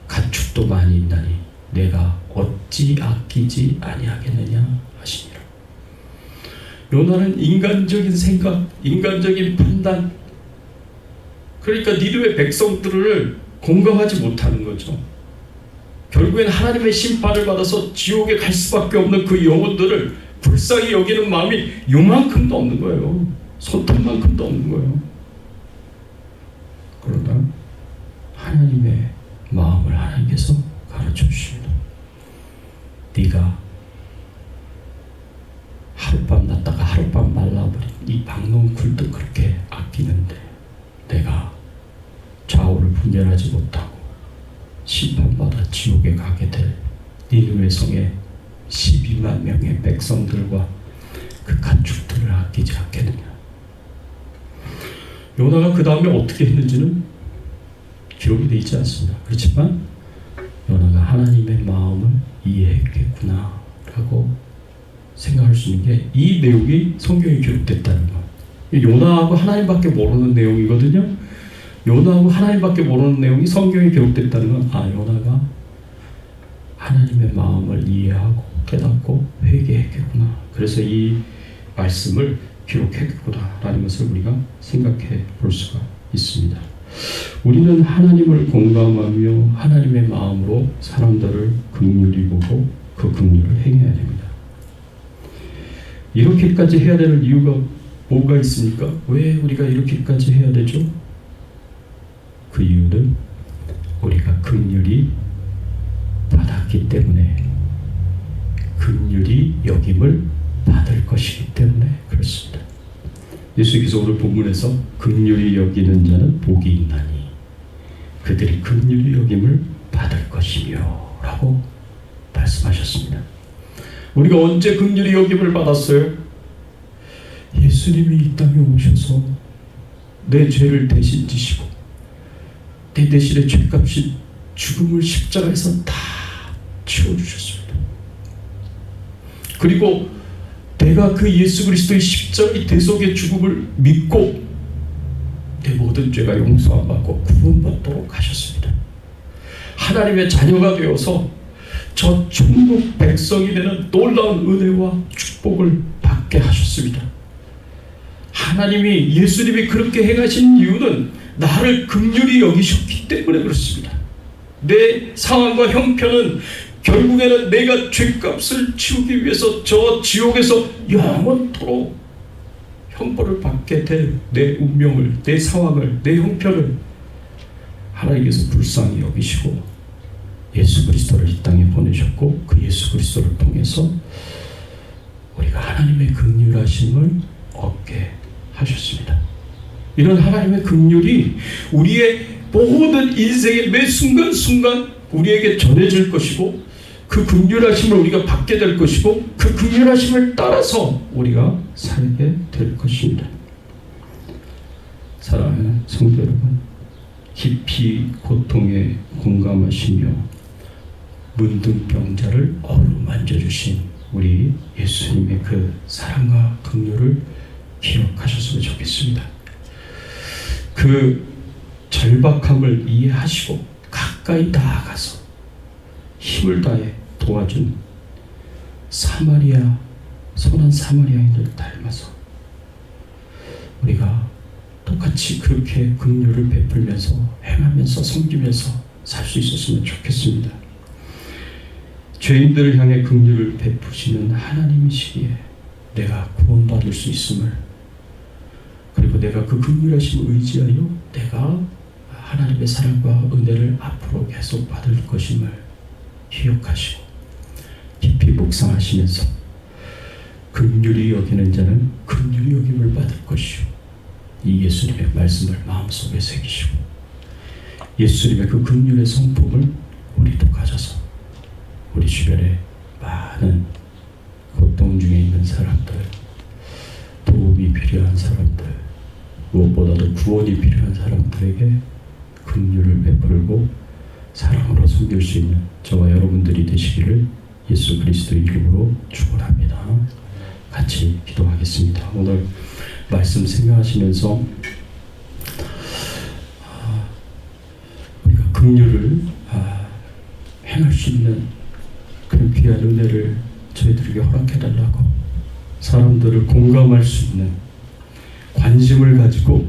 A: 가축도 많이 있나니 내가 어찌 아끼지 아니하겠느냐 하시니라. 요나는 인간적인 생각, 인간적인 판단, 그러니까 니느웨 백성들을 공감하지 못하는 거죠. 결국엔 하나님의 심판을 받아서 지옥에 갈 수밖에 없는 그 영혼들을 불쌍히 여기는 마음이 요만큼도 없는 거예요. 손톱만큼도 없는 거예요. 그러나 하나님의 마음을 하나님께서 가르쳐 주십니다. 네가 하룻밤 났다가 하룻밤 말라버린 이 박농쿨도 그렇게 아끼는데 내가 좌우를 분별하지 못하고 심판받아 지옥에 가게 될 니느웨 성의 12만 명의 백성들과 그 가축들을 아끼지 않겠느냐. 요나가 그 다음에 어떻게 했는지는 기록이 되어 있지 않습니다. 그렇지만 요나가 하나님의 마음을 이해했겠구나 라고 생각할 수 있는 게 이 내용이 성경에 기록됐다는 것. 요나하고 하나님밖에 모르는 내용이거든요. 요나하고 하나님밖에 모르는 내용이 성경에 기록됐다는 건 요나가 하나님의 마음을 이해하고 깨닫고 회개했겠구나. 그래서 이 말씀을 기록했구나 라는 것을 우리가 생각해 볼 수가 있습니다. 우리는 하나님을 공감하며 하나님의 마음으로 사람들을 긍휼히 보고 그 긍휼을 행해야 됩니다. 이렇게까지 해야 되는 이유가 뭐가 있습니까? 왜 우리가 이렇게까지 해야 되죠? 그 이유는 우리가 긍휼히 받았기 때문에, 긍휼히 여김을 받을 것이기 때문에 그렇습니다. 예수께서 오늘 본문에서 긍휼히 여기는 자는 복이 있나니 그들이 긍휼히 여김을 받을 것이며 라고 말씀하셨습니다. 우리가 언제 긍휼히 여김을 받았어요? 예수님이 이 땅에 오셔서 내 죄를 대신 지시고 내 대신에 죄값인 죽음을 십자가에서 다 치워주셨습니다. 그리고 내가 그 예수 그리스도의 십자가의 대속의 죽음을 믿고 내 모든 죄가 용서받고 구원받도록 하셨습니다. 하나님의 자녀가 되어서 저 천국 백성이 되는 놀라운 은혜와 축복을 받게 하셨습니다. 하나님이, 예수님이 그렇게 행하신 이유는 나를 긍휼히 여기셨기 때문에 그렇습니다. 내 상황과 형편은 결국에는 내가 죄값을 치우기 위해서 저 지옥에서 영원토록 형벌을 받게 될 내 운명을, 내 상황을, 내 형편을 하나님께서 불쌍히 여기시고 예수 그리스도를 이 땅에 보내셨고, 그 예수 그리스도를 통해서 우리가 하나님의 긍휼하심을 얻게 하셨습니다. 이런 하나님의 긍휼이 우리의 모든 인생의 매 순간순간 우리에게 전해질 것이고, 그 긍휼하심을 우리가 받게 될 것이고, 그 긍휼하심을 따라서 우리가 살게 될 것입니다. 사랑하는 성도 여러분, 깊이 고통에 공감하시며 문둥병자를 어루만져 주신 우리 예수님의 그 사랑과 긍휼을 기억하셨으면 좋겠습니다. 그 절박함을 이해하시고 가까이 나아가서 힘을 다해 도와준 선한 사마리아인을 닮아서 같이 그렇게 긍휼을 베풀면서 행하면서 섬기면서 살 수 있었으면 좋겠습니다. 죄인들을 향해 긍휼을 베푸시는 하나님이시기에 내가 구원받을 수 있음을, 그리고 내가 그 긍휼하심을 의지하여 내가 하나님의 사랑과 은혜를 앞으로 계속 받을 것임을 기억하시고 깊이 묵상하시면서 긍휼히 여기는 자는 긍휼히 여김을 받을 것이요, 이 예수님의 말씀을 마음속에 새기시고 예수님의 그 긍휼의 성품을 우리도 가져서 우리 주변에 많은 고통 중에 있는 사람들, 도움이 필요한 사람들, 무엇보다도 구원이 필요한 사람들에게 긍휼을 베풀고 사랑으로 섬길 수 있는 저와 여러분들이 되시기를 예수 그리스도의 이름으로 축원합니다. 같이 기도하겠습니다. 오늘 말씀 생각하시면서 우리가 긍휼을 행할 수 있는 그런 귀한 은혜를 저희들에게 허락해달라고, 사람들을 공감할 수 있는 관심을 가지고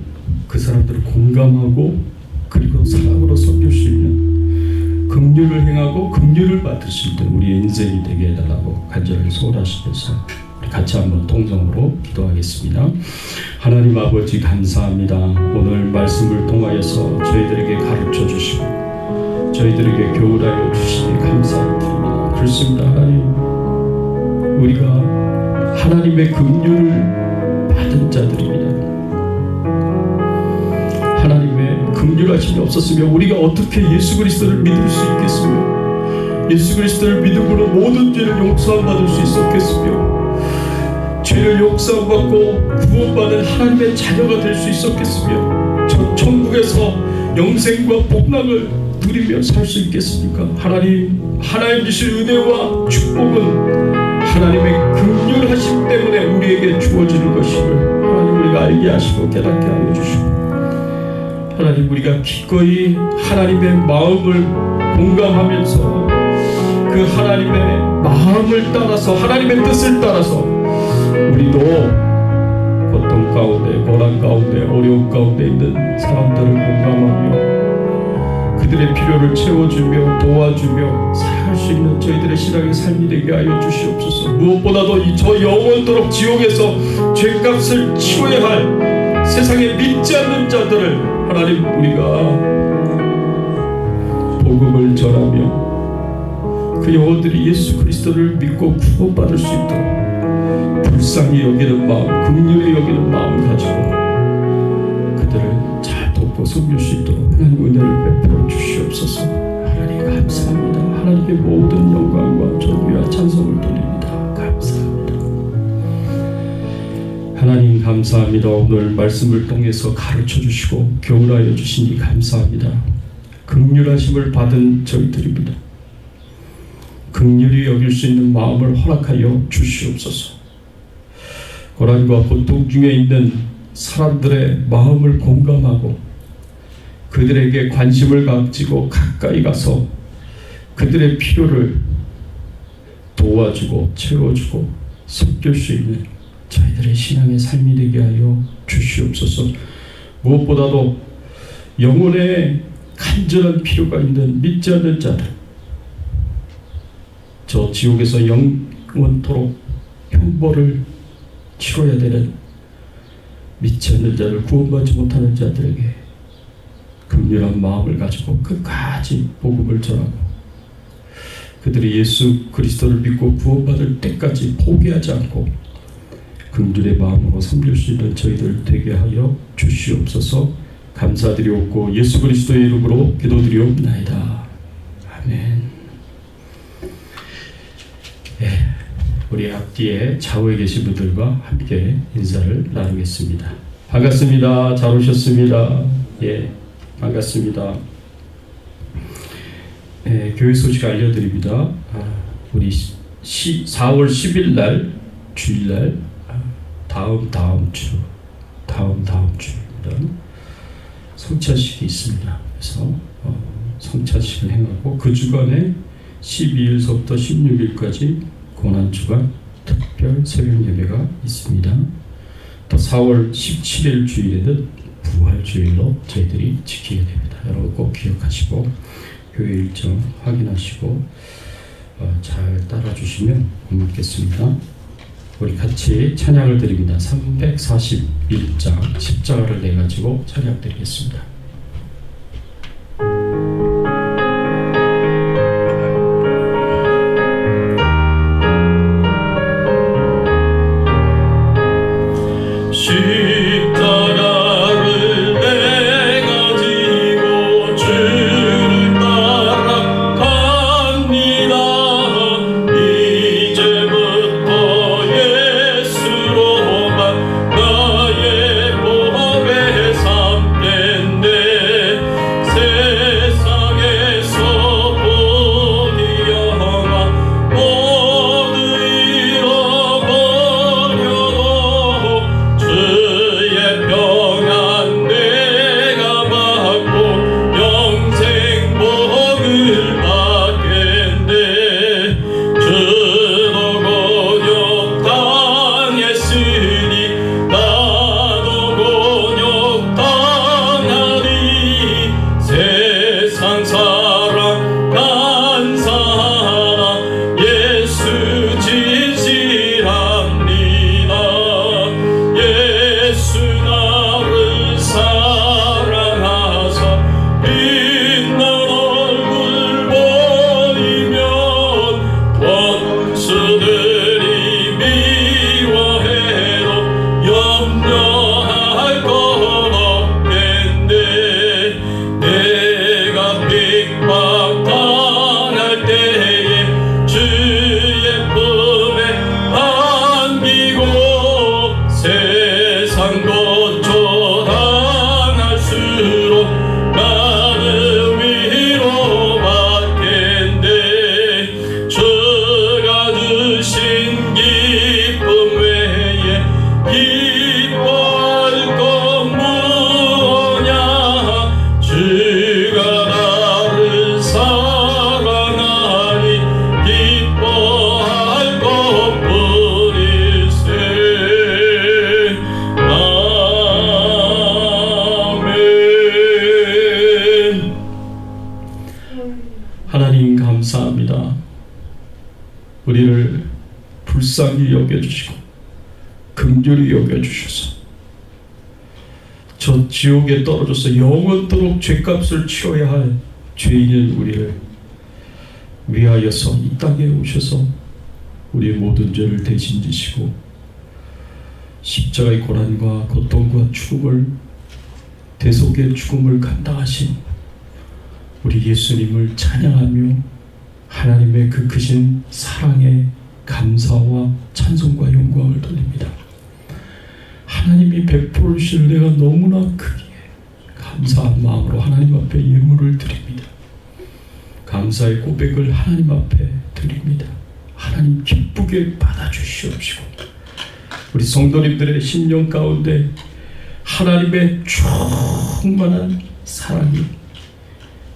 A: 그 사람들을 공감하고 그리고 사랑으로 섬길 수 있는 긍휼을 행하고 긍휼을 받을 수 있는 우리의 인생이 되게 해달라고 간절히 소원하시면서 우리 같이 한번 통성으로 기도하겠습니다. 하나님 아버지 감사합니다. 오늘 말씀을 통하여서 저희들에게 가르쳐 주시고 저희들에게 교훈하여 주시니 감사드립니다. 그렇습니다. 하나님, 우리가 하나님의 긍휼을 받은 자들입니다. 하나님의 긍휼하심이 없었으면 우리가 어떻게 예수 그리스도를 믿을 수 있겠으며, 예수 그리스도를 믿음으로 모든 죄를 용서받을 수 있었겠으며, 죄를 용서받고 구원받은 하나님의 자녀가 될 수 있었겠으며, 저 천국에서 영생과 복락을 누리며 살 수 있겠습니까? 하나님 주신 은혜와 축복은 하나님의 긍휼하심 때문에 우리에게 주어지는 것임을 하나님 우리가 알게 하시고 깨닫게 하여 주시고, 하나님 우리가 기꺼이 하나님의 마음을 공감하면서 그 하나님의 마음을 따라서 하나님의 뜻을 따라서 우리도 고통 가운데, 고난 가운데, 어려움 가운데 있는 사람들을 공감하며 그들의 필요를 채워주며 도와주며 살아갈 수 있는 저희들의 신앙의 삶이 되게 하여 주시옵소서. 무엇보다도 저 영원토록 지옥에서 죄값을 치러야 할 세상에 믿지 않는 자들을 하나님 우리가 복음을 전하며 그 영혼들이 예수 그리스도를 믿고 구원받을 수 있도록 불쌍히 여기는 마음, 긍휼히 여기는 마음을 가지고 그들을 잘 돕고 섬길 수 있도록 하나님 은혜를 베풀어 주시옵소서. 하나님 감사합니다. 하나님께 모든 영광과 존귀와 찬송을 돌립니다. 감사합니다. 하나님 감사합니다. 오늘 말씀을 통해서 가르쳐 주시고 교훈하여 주시니 감사합니다. 긍휼하심을 받은 저희들입니다. 긍휼히 여길 수 있는 마음을 허락하여 주시옵소서. 고난과 고통 중에 있는 사람들의 마음을 공감하고 그들에게 관심을 가지고 가까이 가서 그들의 필요를 도와주고 채워주고 섬길 수 있는 저희들의 신앙의 삶이 되게 하여 주시옵소서. 무엇보다도 영혼에 간절한 필요가 있는 믿지 않는 자들, 저 지옥에서 영원토록 형벌을 치러야 되는 믿지 않는 자를, 구원받지 못하는 자들에게 긍휼한 마음을 가지고 끝까지 복음을 전하고 그들이 예수 그리스도를 믿고 구원받을 때까지 포기하지 않고 긍휼의 마음으로 섬길 수 있는 저희들 되게 하여 주시옵소서. 감사드리옵고 예수 그리스도의 이름으로 기도드리옵나이다. 아멘. 우리 앞뒤에 좌우에 계신 분들과 함께 인사를 나누겠습니다. 반갑습니다. 잘 오셨습니다. 반갑습니다. 교회 소식 알려드립니다. 우리 4월 10일 날 주일날 다음 주입니다. 성찬식이 있습니다. 그래서 성찬식을 행하고 그 주간에 12일서부터 16일까지 고난주간 특별 새벽 예배가 있습니다. 또 4월 17일 주일에는 부활주일로 저희들이 지키게 됩니다. 여러분 꼭 기억하시고 교회 일정 확인하시고 잘 따라주시면 고맙겠습니다. 우리 같이 찬양을 드립니다. 341장 십자가를 내가지고 찬양 드리겠습니다.
B: 십자가를 내가 지고 주를 따라갑니다. 이제부터 예수로만 나의 몸에 삼겠네. 세상에서 보기 영화 모두 잃어버려도 주의 평안 내가 받고 영생 복을 받겠네. 주도 곤욕 당했으니 나도 곤욕 당하리. 세상 사랑 간사하나 예수 진실합니다. 예수 나를 사랑하사 빛난 얼굴 보이면 원수들이 미워해도 염려할 것 없겠네. 내가 핍박당할 때에 주의 품에 안기고 세상 고초당할수록 나는 위로받겠네. 주가 주신 기쁨 외에 기뻐할 것 무엇냐. 주가 나를 사랑하니 기뻐할 것뿐일세. 아멘.
A: 하나님 감사합니다. 우리를 불쌍히 여겨주시고 긍휼히 여겨주셔서 저 지옥에 떨어져서 영원토록 죄값을 치러야 할 죄인인 우리를 위하여서 이 땅에 오셔서 우리의 모든 죄를 대신 지시고 십자가의 고난과 고통과 죽음을 대속의 죽음을 감당하신 우리 예수님을 찬양하며 하나님의 그 크신 사랑에 감사와 찬송과 영광을 돌립니다. 하나님이 베풀어 주실 은혜가 너무나 크기에 감사한 마음으로 하나님 앞에 예물을 드립니다. 감사의 고백을 하나님 앞에 드립니다. 하나님 기쁘게 받아주시옵시고 우리 성도님들의 심령 가운데 하나님의 충만한 사랑이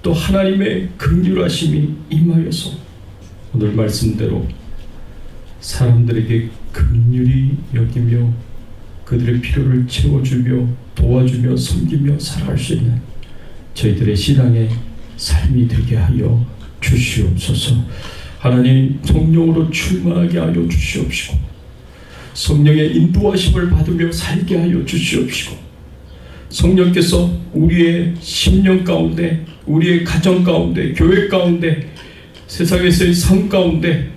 A: 또 하나님의 긍휼하심이 임하여서 오늘 말씀대로 사람들에게 긍휼히 여기며 그들의 필요를 채워주며 도와주며 섬기며 살아갈 수 있는 저희들의 신앙의 삶이 되게 하여 주시옵소서. 하나님 성령으로 충만하게 하여 주시옵시고 성령의 인도하심을 받으며 살게 하여 주시옵시고 성령께서 우리의 심령 가운데 우리의 가정 가운데 교회 가운데 세상에서의 삶 가운데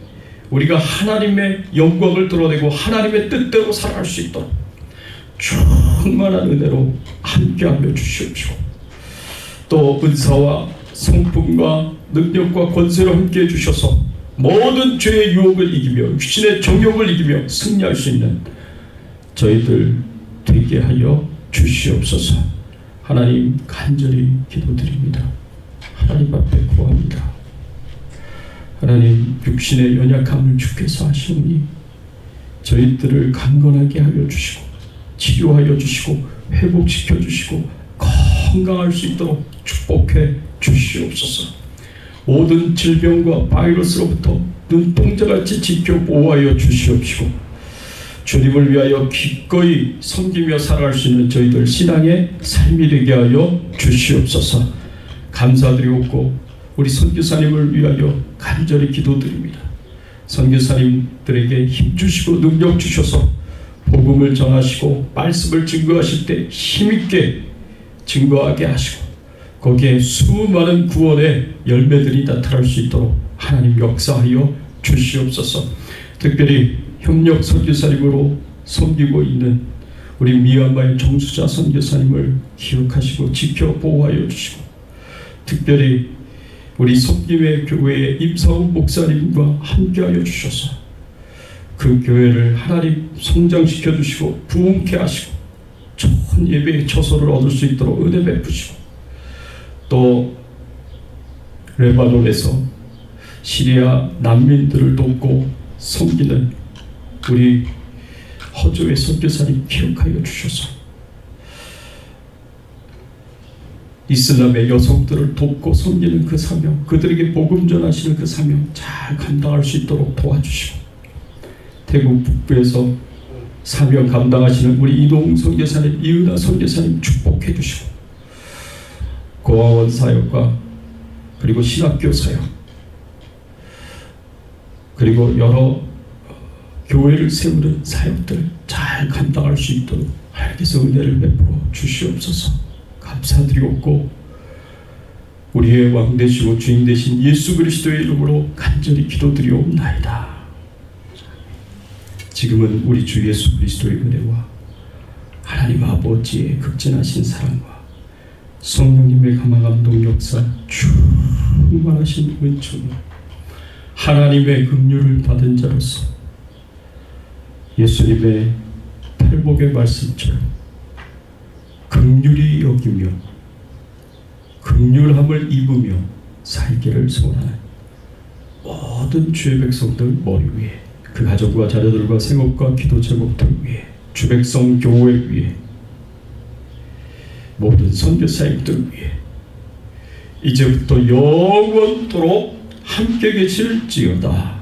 A: 우리가 하나님의 영광을 드러내고 하나님의 뜻대로 살아갈 수 있도록 충만한 은혜로 함께하며 주시옵시고 또 은사와 성품과 능력과 권세로 함께해 주셔서 모든 죄의 유혹을 이기며 육신의 정욕을 이기며 승리할 수 있는 저희들 되게 하여 주시옵소서. 하나님 간절히 기도드립니다. 하나님 앞에 구합니다. 하나님 육신의 연약함을 주께서 하시오니 저희들을 강건하게 하여 주시고 치료하여 주시고 회복시켜 주시고 건강할 수 있도록 축복해 주시옵소서. 모든 질병과 바이러스로부터 눈동자같이 지켜 보호하여 주시옵시고 주님을 위하여 기꺼이 섬기며 살아갈 수 있는 저희들 신앙의 삶이 되게 하여 주시옵소서. 감사드리옵고 우리 선교사님을 위하여 간절히 기도드립니다. 선교사님들에게 힘주시고 능력 주셔서 복음을 전하시고 말씀을 증거하실 때 힘있게 증거하게 하시고 거기에 수많은 구원의 열매들이 나타날 수 있도록 하나님 역사하여 주시옵소서. 특별히 협력 선교사님으로 섬기고 있는 우리 미얀마의 정수자 선교사님을 기억하시고 지켜 보호하여 주시고, 특별히 우리 섬김의 교회의 임사훈 목사님과 함께하여 주셔서 그 교회를 하나님 성장시켜 주시고 부흥케 하시고 좋은 예배의 처소를 얻을 수 있도록 은혜 베푸시고, 또 레바논에서 시리아 난민들을 돕고 섬기는 우리 허조의 선교사님 기억하여 주셔서 이슬람의 여성들을 돕고 섬기는 그 사명, 그들에게 복음 전하시는 그 사명 잘 감당할 수 있도록 도와주시고, 태국 북부에서 사명 감당하시는 우리 이동 선교사님, 이은하 선교사님 축복해 주시고, 고아원 사역과 그리고 신학교 사역 그리고 여러 교회를 세우는 사역들 잘 감당할 수 있도록 하나님께서 은혜를 베풀어 주시옵소서. 감사드리옵고 우리의 왕 되시고 주인 되신 예수 그리스도의 이름으로 간절히 기도드리옵나이다. 지금은 우리 주 예수 그리스도의 은혜와 하나님 아버지의 극진하신 사랑과 성령님의 감화감동 역사 충만하신 은총이 하나님의 긍휼을 받은 자로서 예수님의 팔복의 말씀처럼 긍휼히 여기며 긍휼함을 입으며 살기를 소원하는 모든 주의 백성들 머리 위에, 그 가족과 자녀들과 생업과 기도 제목들 위에, 주 백성 교회 위에, 모든 선교사님들 위에 이제부터 영원토록 함께 계실지어다.